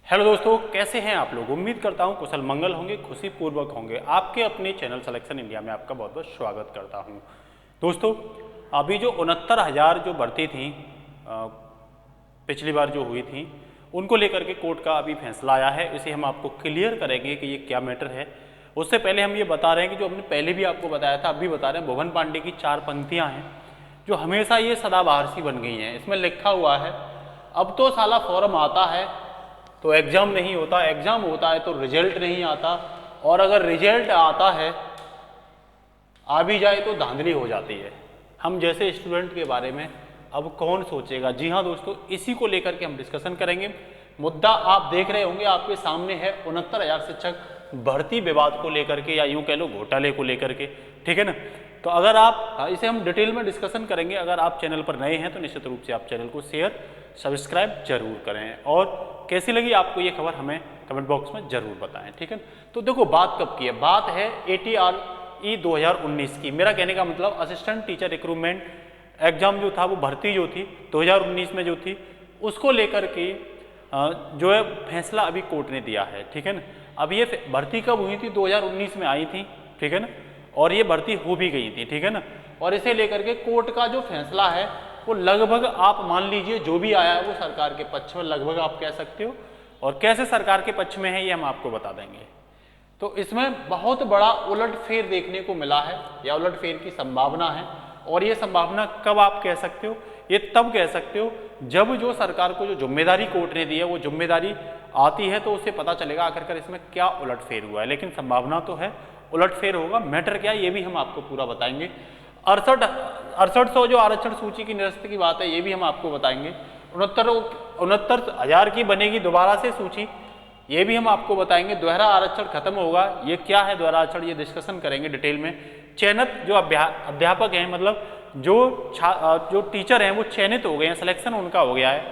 Hello दोस्तों, कैसे हैं आप लोग। उम्मीद करता हूं कुशल मंगल होंगे, खुशी पूर्वक होंगे। आपके अपने चैनल सिलेक्शन इंडिया में आपका बहुत बहुत स्वागत करता हूं। दोस्तों, अभी जो 69,000 जो भर्ती थी पिछली बार जो हुई थी, उनको लेकर के कोर्ट का अभी फैसला आया है। इसे हम आपको क्लियर करेंगे कि ये क्या मैटर है। उससे पहले हम ये बता रहे हैं कि जो हमने पहले भी आपको बताया था, अभी बता रहे हैं, भुवन पांडे की 4 पंक्तियाँ हैं जो हमेशा ये सदाबहार सी बन गई हैं। इसमें लिखा हुआ है, अब तो साला फॉर्म आता है तो एग्ज़ाम नहीं होता, एग्ज़ाम होता है तो रिजल्ट नहीं आता, और अगर रिजल्ट आता है आ भी जाए तो धांधली हो जाती है। हम जैसे स्टूडेंट के बारे में अब कौन सोचेगा। जी हाँ दोस्तों, इसी को लेकर के हम डिस्कशन करेंगे। मुद्दा आप देख रहे होंगे, आपके सामने है 69,000 शिक्षक भर्ती विवाद को लेकर के, या यूँ कह लो घोटाले को लेकर के, ठीक है ना। तो अगर आप इसे हम डिटेल में डिस्कशन करेंगे। अगर आप चैनल पर नए हैं तो निश्चित रूप से आप चैनल को शेयर सब्सक्राइब जरूर करें, और कैसी लगी आपको ये खबर हमें कमेंट बॉक्स में जरूर बताएं, ठीक है। तो देखो, बात कब की है, बात है ATRE 2019 की। मेरा कहने का मतलब असिस्टेंट टीचर रिक्रूटमेंट एग्जाम जो था, वो भर्ती जो थी 2019 में जो थी, उसको लेकर के जो है फैसला अभी कोर्ट ने दिया है, ठीक है ना। अब ये भर्ती कब हुई थी, 2019 में आई थी, ठीक है ना, और ये भर्ती हो भी गई थी, ठीक है ना। और इसे लेकर के कोर्ट का जो फैसला है वो लगभग आप मान लीजिए जो भी आया है वो सरकार के पक्ष में लगभग आप कह सकते हो, और कैसे सरकार के पक्ष में है ये हम आपको बता देंगे। तो इसमें बहुत बड़ा उलटफेर देखने को मिला है, या उलटफेर की संभावना है। और ये संभावना कब आप कह सकते हो, ये तब कह सकते हो जब जो सरकार को जो जिम्मेदारी कोर्ट ने दी है वो जिम्मेदारी आती है, तो उसे पता चलेगा आखिरकार इसमें क्या उलटफेर हुआ है। लेकिन संभावना तो है उलटफेर होगा। मैटर क्या है ये भी हम आपको पूरा बताएंगे। 6800 जो आरक्षण सूची की निरस्त की बात है ये भी हम आपको बताएंगे। 69,000 की बनेगी दोबारा से सूची, ये भी हम आपको बताएंगे। दोहरा आरक्षण खत्म होगा, ये क्या है दोहरा आरक्षण, ये डिस्कशन करेंगे डिटेल में। चयनित जो अध्यापक हैं, मतलब जो टीचर हैं वो चयनित हो गए हैं, सिलेक्शन उनका हो गया है,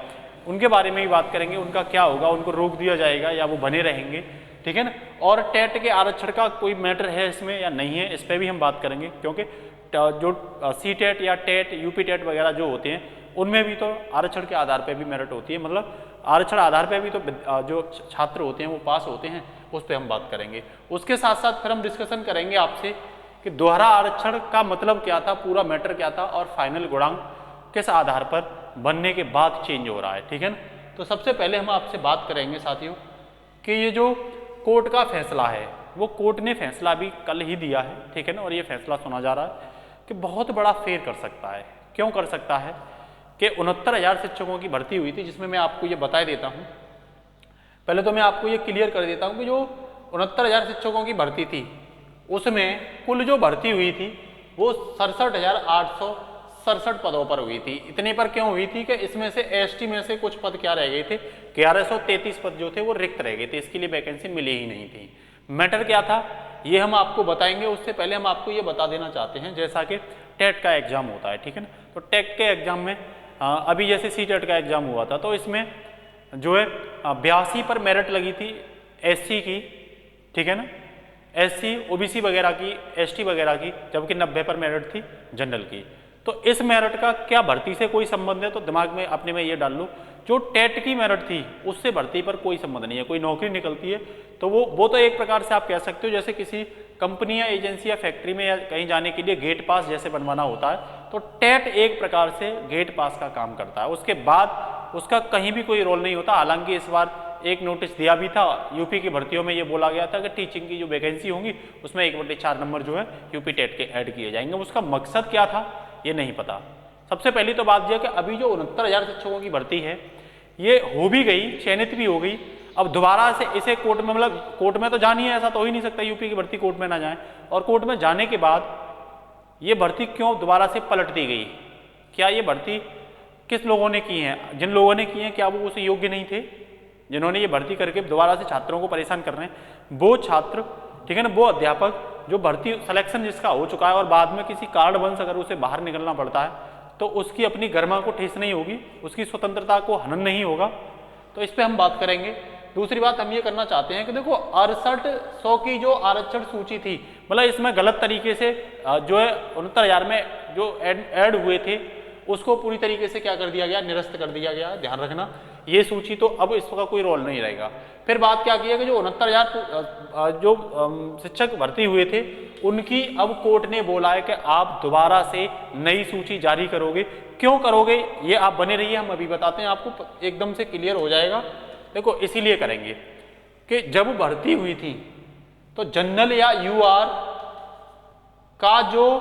उनके बारे में भी बात करेंगे। उनका क्या होगा, उनको रोक दिया जाएगा या वो बने रहेंगे, ठीक है ना। और टेट के आरक्षण का कोई मैटर है इसमें या नहीं है, इस पर भी हम बात करेंगे। क्योंकि जो CTET या टेट UP टेट वगैरह जो होते हैं उनमें भी तो आरक्षण के आधार पर भी मेरिट होती है, मतलब आरक्षण आधार पर भी तो जो छात्र होते हैं वो पास होते हैं, उस पर हम बात करेंगे। उसके साथ साथ फिर हम डिस्कशन करेंगे आपसे कि दोहरा आरक्षण का मतलब क्या था, पूरा मैटर क्या था, और फाइनल गुणांक किस आधार पर बनने के बाद चेंज हो रहा है, ठीक है ना। तो सबसे पहले हम आपसे बात करेंगे साथियों कि ये जो कोर्ट का फैसला है, वो कोर्ट ने फैसला भी कल ही दिया है, ठीक है ना। और ये फैसला सुना जा रहा है कि बहुत बड़ा फेर कर सकता है। क्यों कर सकता है कि 69,000 शिक्षकों की भर्ती हुई थी, जिसमें मैं आपको ये बता देता हूँ। पहले तो मैं आपको ये क्लियर कर देता हूँ कि जो 69,000 शिक्षकों की भर्ती थी उसमें कुल जो भर्ती हुई थी वो 67,867 पदों पर हुई थी। इतने पर क्यों हुई थी कि इसमें से ST में से कुछ पद क्या रह गए थे, 1133 पद जो थे वो रिक्त रह गए थे, इसके लिए वैकेंसी मिली ही नहीं थी। मैटर क्या था ये हम आपको बताएंगे। उससे पहले हम आपको ये बता देना चाहते हैं, जैसा कि टेट का एग्जाम होता है, ठीक है ना। तो टेट के एग्जाम में अभी जैसे CTET का एग्जाम हुआ था, तो इसमें जो है 82 पर मेरिट लगी थी SC की, ठीक है ना, SC OBC वगैरह की, ST वगैरह की, जबकि 90 पर मेरिट थी जनरल की। तो इस मेरिट का क्या भर्ती से कोई संबंध है, तो दिमाग में अपने में ये डाल लो, जो टेट की मेरिट थी उससे भर्ती पर कोई संबंध नहीं है। कोई नौकरी निकलती है तो वो तो एक प्रकार से आप कह सकते हो जैसे किसी कंपनी या एजेंसी या फैक्ट्री में या कहीं जाने के लिए गेट पास जैसे बनवाना होता है, तो टेट एक प्रकार से गेट पास का काम करता है। उसके बाद उसका कहीं भी कोई रोल नहीं होता। हालांकि इस बार एक नोटिस दिया भी था, यूपी की भर्तियों में ये बोला गया था कि टीचिंग की जो वैकेंसी होंगी उसमें 1/4 नंबर जो है यूपी टेट के ऐड किए जाएंगे। उसका मकसद क्या था ये नहीं पता। सबसे पहली तो बात यह कि अभी जो 69,000 शिक्षकों की भर्ती है ये हो भी गई, चयनित भी हो गई। अब दोबारा से इसे कोर्ट में, मतलब कोर्ट में तो जानी है, ऐसा तो ही नहीं सकता यूपी की भर्ती कोर्ट में ना जाए। और कोर्ट में जाने के बाद ये भर्ती क्यों दोबारा से पलट दी गई, क्या ये भर्ती किस लोगों ने की है, जिन लोगों ने की है क्या वो उस योग्य नहीं थे, जिन्होंने ये भर्ती करके दोबारा से छात्रों को परेशान कर रहे हैं, वो छात्र, ठीक है ना, वो अध्यापक जो भर्ती सिलेक्शन जिसका हो चुका है और बाद में किसी कारणवश अगर उसे बाहर निकलना पड़ता है तो उसकी अपनी गरिमा को ठेस नहीं होगी, उसकी स्वतंत्रता को हनन नहीं होगा। तो इस पर हम बात करेंगे। दूसरी बात हम ये करना चाहते हैं कि देखो 6800 की जो आरक्षण सूची थी, मतलब इसमें गलत तरीके से जो है 69,000 में जो ऐड हुए थे उसको पूरी तरीके से क्या कर दिया गया, निरस्त कर दिया गया। ध्यान रखना ये सूची तो अब इसका कोई रोल नहीं रहेगा। फिर बात क्या की है कि जो 69,000 जो शिक्षक भर्ती हुए थे उनकी अब कोर्ट ने बोला है कि आप दोबारा से नई सूची जारी करोगे। क्यों करोगे ये आप बने रहिए, हम अभी बताते हैं आपको, एकदम से क्लियर हो जाएगा। देखो इसीलिए करेंगे कि जब भर्ती हुई थी तो जनरल या यूआर का जो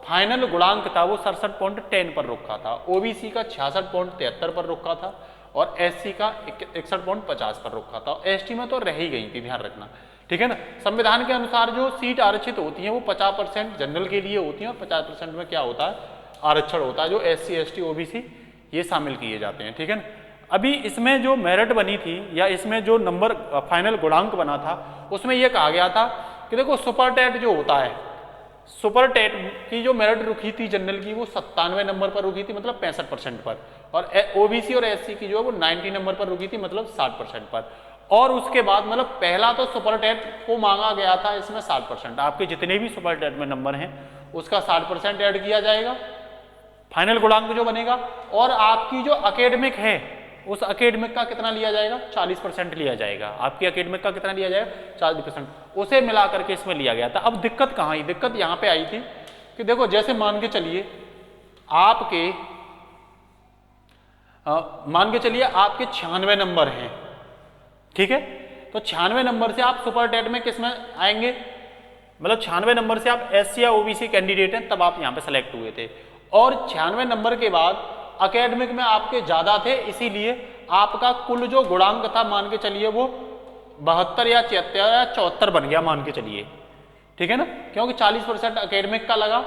फाइनल गुणांक था वो 67.10 पर रखा था, ओबीसी का 66.73 पर रखा था और एससी का 61.50 पर रखा था। एसटी में तो रह ही गई थी, ध्यान रखना, ठीक है ना। संविधान के अनुसार जो सीट आरक्षित होती हैं वो 50% जनरल के लिए होती हैं और 50% में क्या होता है, आरक्षण होता है, जो एससी एसटी ओबीसी ये शामिल किए जाते हैं, ठीक है ना। अभी इसमें जो मेरिट बनी थी या इसमें जो नंबर फाइनल गुणांक बना था उसमें यह कहा गया था कि देखो सुपर टेट जो होता है, सुपर टेट की जो मेरिट रुकी थी जनरल की वो 97 नंबर पर रुकी थी, मतलब 65% पर, और ओबीसी और एससी की जो है वो 90 नंबर पर रुकी थी, मतलब 60% पर। और उसके बाद मतलब पहला तो सुपर टेट को मांगा गया था इसमें 60%, आपके जितने भी सुपर टेट में नंबर हैं उसका 60% ऐड किया जाएगा, फाइनल गुणांक जो बनेगा, और आपकी जो एकेडमिक है उस एकेडमिक का कितना लिया जाएगा, 40% लिया जाएगा। आपकी एकेडमिक का कितना लिया जाएगा, 40%, उसे मिला करके इसमें लिया गया था। अब दिक्कत कहाँ आई, दिक्कत यहाँ पे आई थी कि देखो जैसे मान के चलिए आपके 96 नंबर हैं, ठीक है, तो 96 नंबर से आप सुपर टेट में किस में आएंगे, मतलब 96 नंबर से आप एससी या ओबीसी कैंडिडेट हैं तब आप यहाँ पे सेलेक्ट हुए थे, और 96 नंबर के बाद एकेडमिक में आपके ज्यादा थे, इसीलिए आपका कुल जो गुणांक था मान के चलिए वो 72 या 73 या 74 बन गया, मान के चलिए, ठीक है ना, क्योंकि 40% एकेडमिक का लगा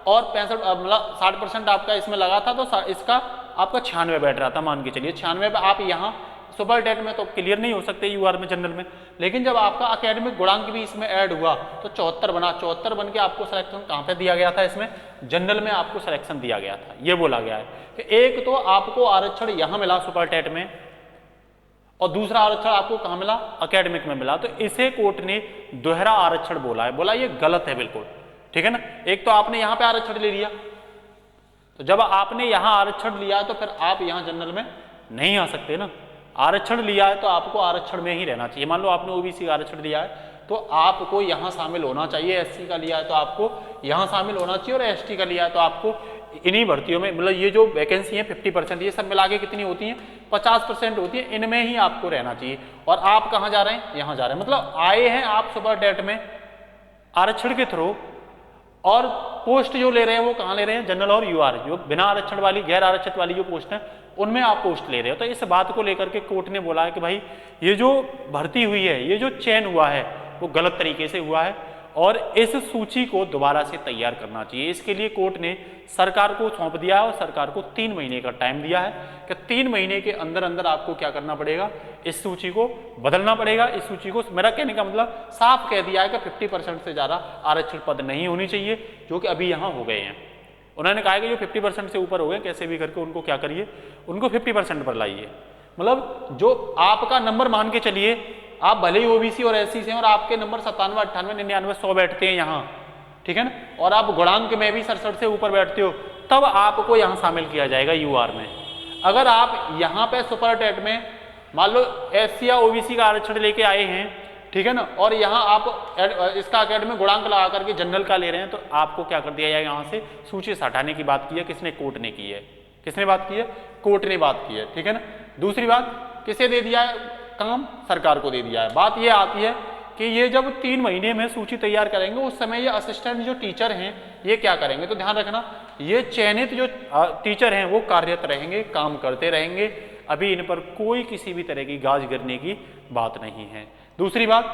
और 65 मतलब 60% आपका इसमें लगा था, तो इसका आपका 96 बैठ रहा था, मान के चलिए 96 पे आप यहाँ सुपर टेट में तो क्लियर नहीं हो सकते यूआर में, जनरल में, लेकिन जब आपका एकेडमिक गुणांक भी इसमें ऐड हुआ तो 74 बना, 74 बन के आपको सिलेक्शन कहाँ पे दिया गया था, इसमें जनरल में आपको सिलेक्शन दिया गया था। ये बोला गया है कि एक तो आपको आरक्षण यहाँ मिला सुपर टेट में और दूसरा आरक्षण आपको कहाँ मिला, एकेडमिक में मिला, तो इसे कोर्ट ने दोहरा आरक्षण बोला है, बोला ये गलत है बिल्कुल, ठीक है ना। एक तो आपने यहाँ पे आरक्षण ले लिया, तो जब आपने यहाँ आरक्षण लिया तो फिर आप यहाँ जनरल में नहीं आ सकते ना, आरक्षण लिया है तो आपको आरक्षण में ही रहना चाहिए। मान लो आपने ओबीसी का आरक्षण लिया है तो आपको यहाँ शामिल होना चाहिए, एससी का लिया है तो आपको यहाँ शामिल होना चाहिए, और एसटी का लिया है तो आपको इन्हीं भर्तियों में, मतलब ये जो वैकेंसी है 50%, ये सब मिला के कितनी होती हैं, 50% होती है, इनमें ही आपको रहना चाहिए। और आप कहाँ जा रहे हैं, यहाँ जा रहे हैं, मतलब आए हैं आप सुपर टेट में आरक्षण के थ्रू, और पोस्ट जो ले रहे हैं वो कहाँ ले रहे हैं, जनरल और यूआर, जो बिना आरक्षण वाली गैर आरक्षित वाली जो पोस्ट है उनमें आप पोस्ट ले रहे हो। तो इस बात को लेकर के कोर्ट ने बोला है कि भाई ये जो भर्ती हुई है, ये जो चयन हुआ है वो गलत तरीके से हुआ है और इस सूची को दोबारा से तैयार करना चाहिए। इसके लिए कोर्ट ने सरकार को सौंप दिया है और सरकार को 3 महीने का टाइम दिया है कि 3 महीने के अंदर अंदर आपको क्या करना पड़ेगा, इस सूची को बदलना पड़ेगा। इस सूची को, मेरा कहने का मतलब साफ कह दिया है कि 50% से ज़्यादा आरक्षित पद नहीं होनी चाहिए, जो कि अभी यहाँ हो गए हैं। उन्होंने कहा है कि जो 50% से ऊपर हो गए कैसे भी करके उनको क्या करिए, उनको 50% पर लाइए। मतलब जो आपका नंबर मान के चलिए, आप भले ही ओबीसी और एससी से हैं और आपके नंबर 97, 98, 99, 100 बैठते हैं यहाँ, ठीक है ना, और आप गुणांक में भी 67 से ऊपर बैठते हो, तब आपको यहाँ शामिल किया जाएगा यूआर में। अगर आप यहाँ पे सुपर टेट में मान लो एससी या ओबीसी का आरक्षण लेके आए हैं, ठीक है ना, और यहाँ आप इसका एकेडमिक गुणांक लगा करके जनरल का ले रहे हैं, तो आपको क्या कर दिया जाएगा, यहाँ से सूची से हटाने की बात की है किसने, कोर्ट ने की है। किसने बात की है, कोर्ट ने बात की है, ठीक है ना। दूसरी बात किसे दे दिया है काम, सरकार को दे दिया है। बात ये आती है कि ये जब 3 महीने में सूची तैयार करेंगे उस समय ये असिस्टेंट जो टीचर हैं ये क्या करेंगे, तो ध्यान रखना ये चयनित जो टीचर हैं वो कार्यरत रहेंगे, काम करते रहेंगे, अभी इन पर कोई किसी भी तरह की गाज गिरने की बात नहीं है। दूसरी बात,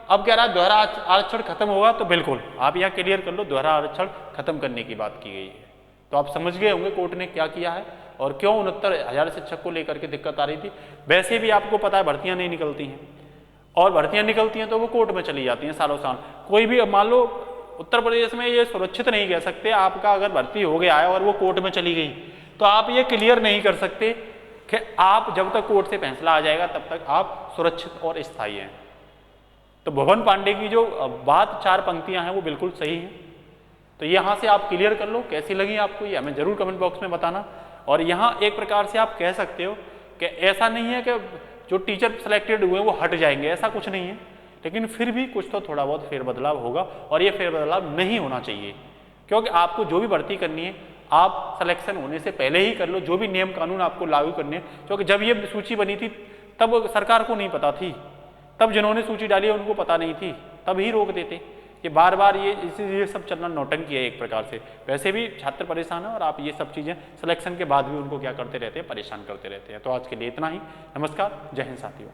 अब कह रहा है दोहरा आरक्षण खत्म होगा, तो बिल्कुल आप यहाँ क्लियर कर लो, दोहरा आरक्षण खत्म करने की बात की गई है। तो आप समझ गए होंगे कोर्ट ने क्या किया है और क्यों 69,000 शिक्षक को लेकर के दिक्कत आ रही थी। वैसे भी आपको पता है भर्तियां नहीं निकलती हैं, और भर्तियां निकलती हैं तो वो कोर्ट में चली जाती हैं सालों साल। कोई भी मान लो उत्तर प्रदेश में ये सुरक्षित नहीं कह सकते, आपका अगर भर्ती हो गया है और वो कोर्ट में चली गई तो आप ये क्लियर नहीं कर सकते कि आप जब तक कोर्ट से फैसला आ जाएगा तब तक आप सुरक्षित और स्थायी हैं। तो भुवन पांडे की जो बात 4 पंक्तियां हैं वो बिल्कुल सही हैं। तो यहाँ से आप क्लियर कर लो, कैसी लगी आपको ये हमें जरूर कमेंट बॉक्स में बताना। और यहाँ एक प्रकार से आप कह सकते हो कि ऐसा नहीं है कि जो टीचर सेलेक्टेड हुए वो हट जाएंगे, ऐसा कुछ नहीं है, लेकिन फिर भी कुछ तो थोड़ा बहुत फेरबदलाव होगा और ये फेरबदलाव नहीं होना चाहिए, क्योंकि आपको जो भी भर्ती करनी है आप सिलेक्शन होने से पहले ही कर लो, जो भी नियम कानून आपको लागू करने हैं, क्योंकि जब ये सूची बनी थी तब सरकार को नहीं पता थी, तब जिन्होंने सूची डाली है उनको पता नहीं थी, तब ही रोक देते। ये बार बार ये सब चलना नौटंकी है एक प्रकार से। वैसे भी छात्र परेशान है और आप ये सब चीज़ें सिलेक्शन के बाद भी उनको क्या करते रहते हैं, परेशान करते रहते हैं। तो आज के लिए इतना ही। नमस्कार, जय हिंद साथियों।